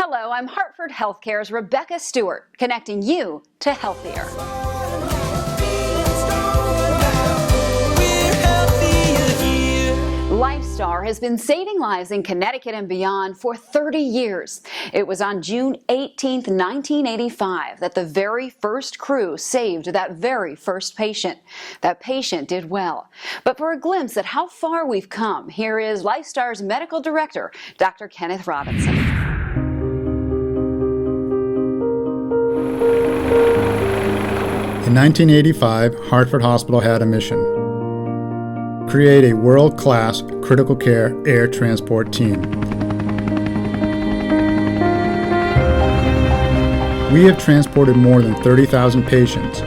Hello, I'm Hartford Healthcare's Rebecca Stewart, connecting you to healthier. LifeStar has been saving lives in Connecticut and beyond for 30 years. It was on June 18, 1985, that the very first crew saved that very first patient. That patient did well. But for a glimpse at how far we've come, here is LifeStar's medical director, Dr. Kenneth Robinson. In 1985, Hartford Hospital had a mission: create a world-class critical care air transport team. We have transported more than 30,000 patients.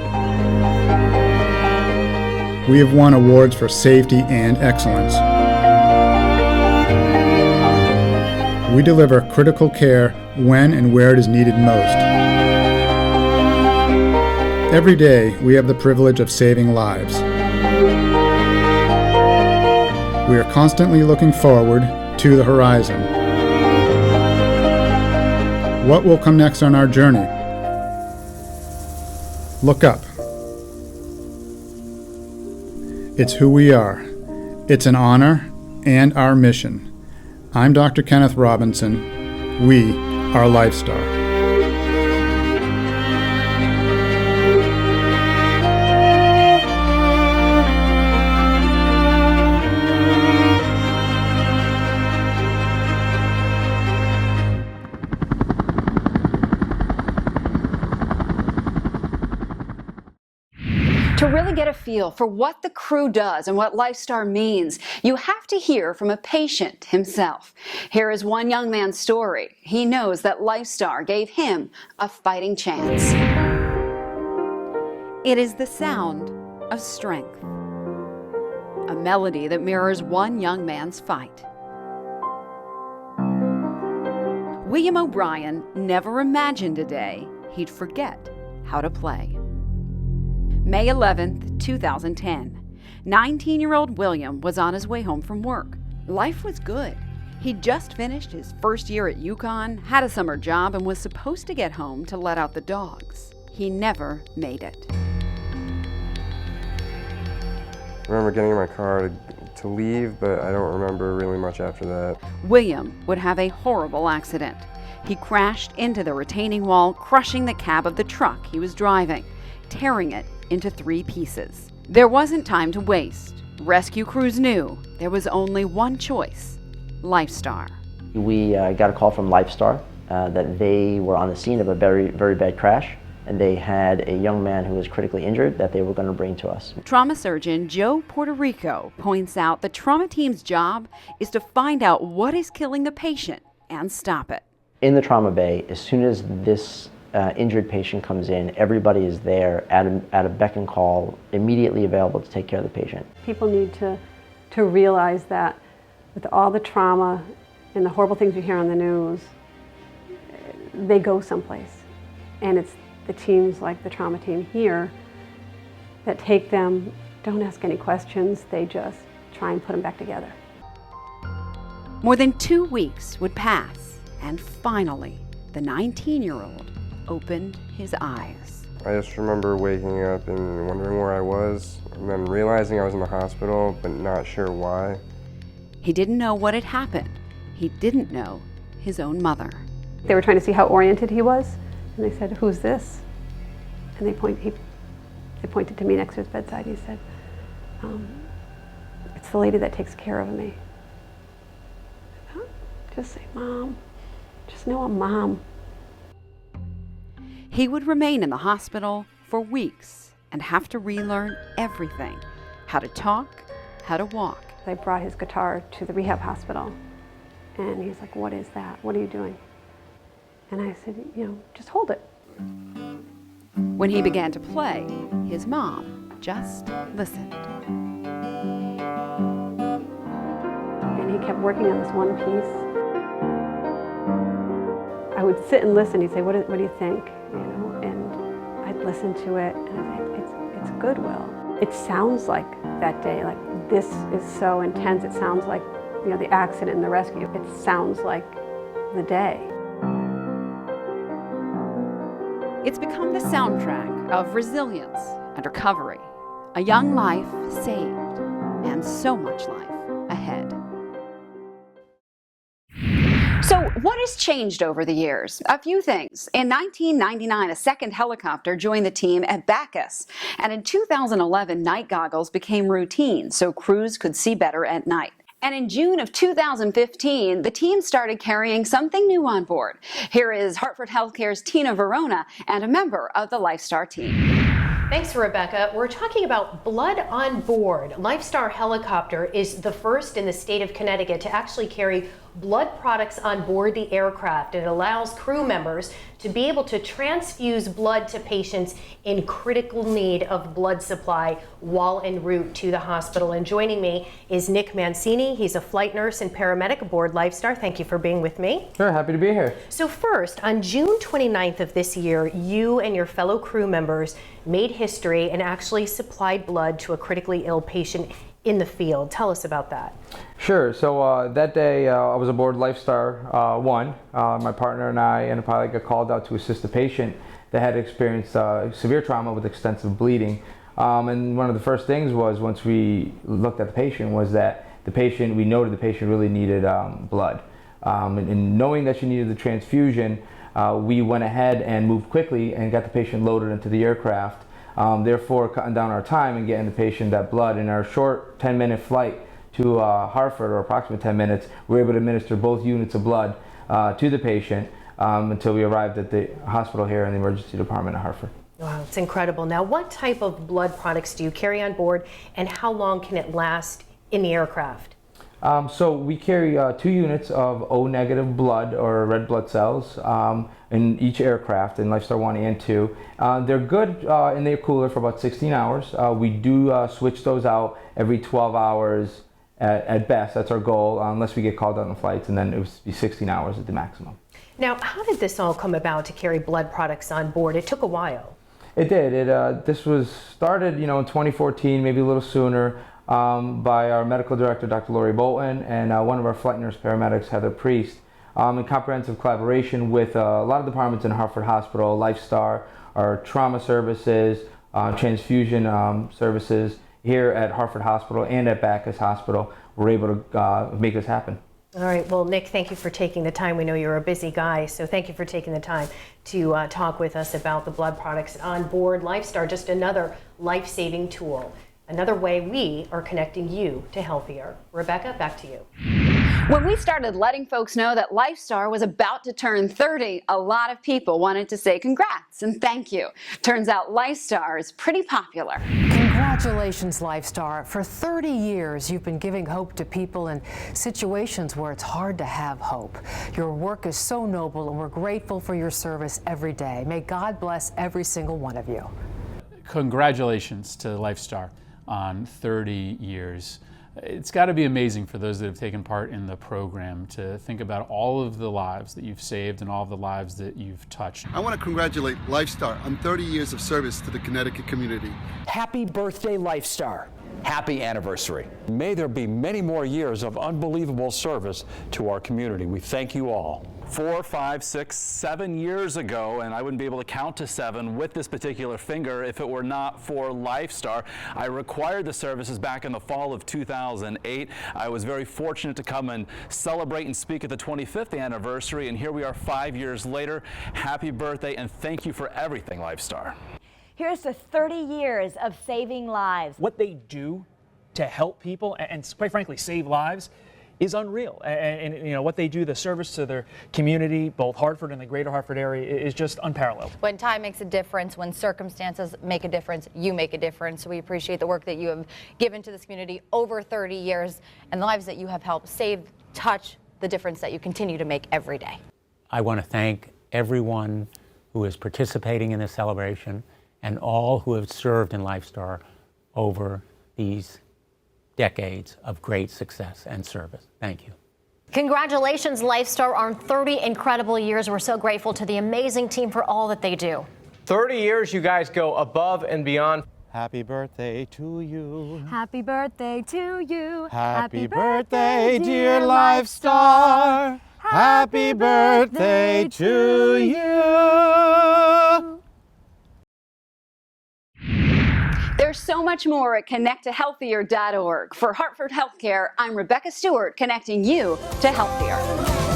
We have won awards for safety and excellence. We deliver critical care when and where it is needed most. Every day, we have the privilege of saving lives. We are constantly looking forward to the horizon. What will come next on our journey? Look up. It's who we are. It's an honor and our mission. I'm Dr. Kenneth Robinson. We are LifeStar. To really get a feel for what the crew does and what LifeStar means, you have to hear from a patient himself. Here is one young man's story. He knows that LifeStar gave him a fighting chance. It is the sound of strength, a melody that mirrors one young man's fight. William O'Brien never imagined a day he'd forget how to play. May 11th, 2010. 19-year-old William was on his way home from work. Life was good. He'd just finished his first year at UConn, had a summer job, and was supposed to get home to let out the dogs. He never made it. I remember getting in my car to leave, but I don't remember really much after that. William would have a horrible accident. He crashed into the retaining wall, crushing the cab of the truck he was driving, tearing it into 3 pieces. There wasn't time to waste. Rescue crews knew there was only one choice: LifeStar. We got a call from LifeStar that they were on the scene of a very, very bad crash, and they had a young man who was critically injured that they were going to bring to us. Trauma surgeon Joe Puerto Rico points out the trauma team's job is to find out what is killing the patient and stop it. In the trauma bay, as soon as this injured patient comes in, everybody is there at a beck and call, immediately available to take care of the patient. People need to realize that with all the trauma and the horrible things you hear on the news, they go someplace. And it's the teams like the trauma team here that take them, don't ask any questions, they just try and put them back together. More than 2 weeks would pass, and finally, the 19-year-old opened his eyes. I just remember waking up and wondering where I was, and then realizing I was in the hospital, but not sure why. He didn't know what had happened. He didn't know his own mother. They were trying to see how oriented he was, and they said, "Who's this?" And they pointed to me next to his bedside, and he said, "It's the lady that takes care of me." I thought, just say, "Mom." Just know I'm Mom. He would remain in the hospital for weeks and have to relearn everything: how to talk, how to walk. I brought his guitar to the rehab hospital, and he's like, "What is that? What are you doing?" And I said, "Just hold it." When he began to play, his mom just listened. And he kept working on this one piece. I would sit and listen. He'd say, what do you think? And I'd listen to it, and I'd say, it's good, Will. It sounds like that day, like this is so intense. It sounds like, the accident and the rescue. It sounds like the day. It's become the soundtrack of resilience and recovery, a young life saved, and so much life ahead. So what has changed over the years? A few things. In 1999, a second helicopter joined the team at Bacchus. And in 2011, night goggles became routine so crews could see better at night. And in June of 2015, the team started carrying something new on board. Here is Hartford Healthcare's Tina Verona and a member of the LifeStar team. Thanks, Rebecca. We're talking about blood on board. LifeStar Helicopter is the first in the state of Connecticut to actually carry blood products on board the aircraft. It allows crew members to be able to transfuse blood to patients in critical need of blood supply while en route to the hospital. And joining me is Nick Mancini. He's a flight nurse and paramedic aboard LifeStar. Thank you for being with me. Sure, happy to be here. So first, on June 29th of this year, you and your fellow crew members made history and actually supplied blood to a critically ill patient in the field. Tell us about that. Sure. So that day I was aboard LifeStar 1. My partner and I and a pilot got called out to assist a patient that had experienced severe trauma with extensive bleeding. And one of the first things was, once we looked at the patient, was that we noted the patient really needed blood. And knowing that she needed the transfusion, we went ahead and moved quickly and got the patient loaded into the aircraft. Therefore cutting down our time and getting the patient that blood. In our short 10-minute flight to Hartford, or approximately 10 minutes, we were able to administer both units of blood to the patient until we arrived at the hospital here in the emergency department at Hartford. Wow, it's incredible. Now, what type of blood products do you carry on board, and how long can it last in the aircraft? So we carry 2 units of O-negative blood, or red blood cells, in each aircraft, in LifeStar 1 and 2. They're good in the cooler for about 16 hours. We do switch those out every 12 hours at best. That's our goal, unless we get called out on flights, and then it would be 16 hours at the maximum. Now, how did this all come about to carry blood products on board? It took a while. It did. This was started, in 2014, maybe a little sooner, by our medical director, Dr. Lori Bolton, and one of our flight nurse paramedics, Heather Priest, in comprehensive collaboration with a lot of departments in Hartford Hospital, LifeStar, our trauma services, transfusion services here at Hartford Hospital and at Bacchus Hospital. We're able to make this happen. All right. Well, Nick, thank you for taking the time. We know you're a busy guy, so thank you for taking the time to talk with us about the blood products on board LifeStar, just another life-saving tool. Another way we are connecting you to healthier. Rebecca, back to you. When we started letting folks know that LifeStar was about to turn 30, a lot of people wanted to say congrats and thank you. Turns out LifeStar is pretty popular. Congratulations, LifeStar. For 30 years, you've been giving hope to people in situations where it's hard to have hope. Your work is so noble, and we're grateful for your service every day. May God bless every single one of you. Congratulations to LifeStar on 30 years. It's got to be amazing for those that have taken part in the program to think about all of the lives that you've saved and all of the lives that you've touched. I want to congratulate LifeStar on 30 years of service to the Connecticut community. Happy birthday, LifeStar. Happy anniversary. May there be many more years of unbelievable service to our community. We thank you all. 4, 5, 6, 7 years ago, and I wouldn't be able to count to 7 with this particular finger if it were not for LifeStar. I required the services back in the fall of 2008. I was very fortunate to come and celebrate and speak at the 25th anniversary, and here we are 5 years later. Happy birthday, and thank you for everything, LifeStar. Here's to 30 years of saving lives. What they do to help people and quite frankly save lives is unreal. And what they do, the service to their community, both Hartford and the greater Hartford area, is just unparalleled. When time makes a difference, when circumstances make a difference, you make a difference. So we appreciate the work that you have given to this community over 30 years and the lives that you have helped save, touch, the difference that you continue to make every day. I want to thank everyone who is participating in this celebration and all who have served in LifeStar over these decades of great success and service. Thank you. Congratulations, LifeStar, on 30 incredible years. We're so grateful to the amazing team for all that they do. 30 years, you guys go above and beyond. Happy birthday to you. Happy birthday to you. Happy birthday, dear LifeStar. Happy birthday to you. There's so much more at connecttohealthier.org. For Hartford Healthcare, I'm Rebecca Stewart, connecting you to healthier.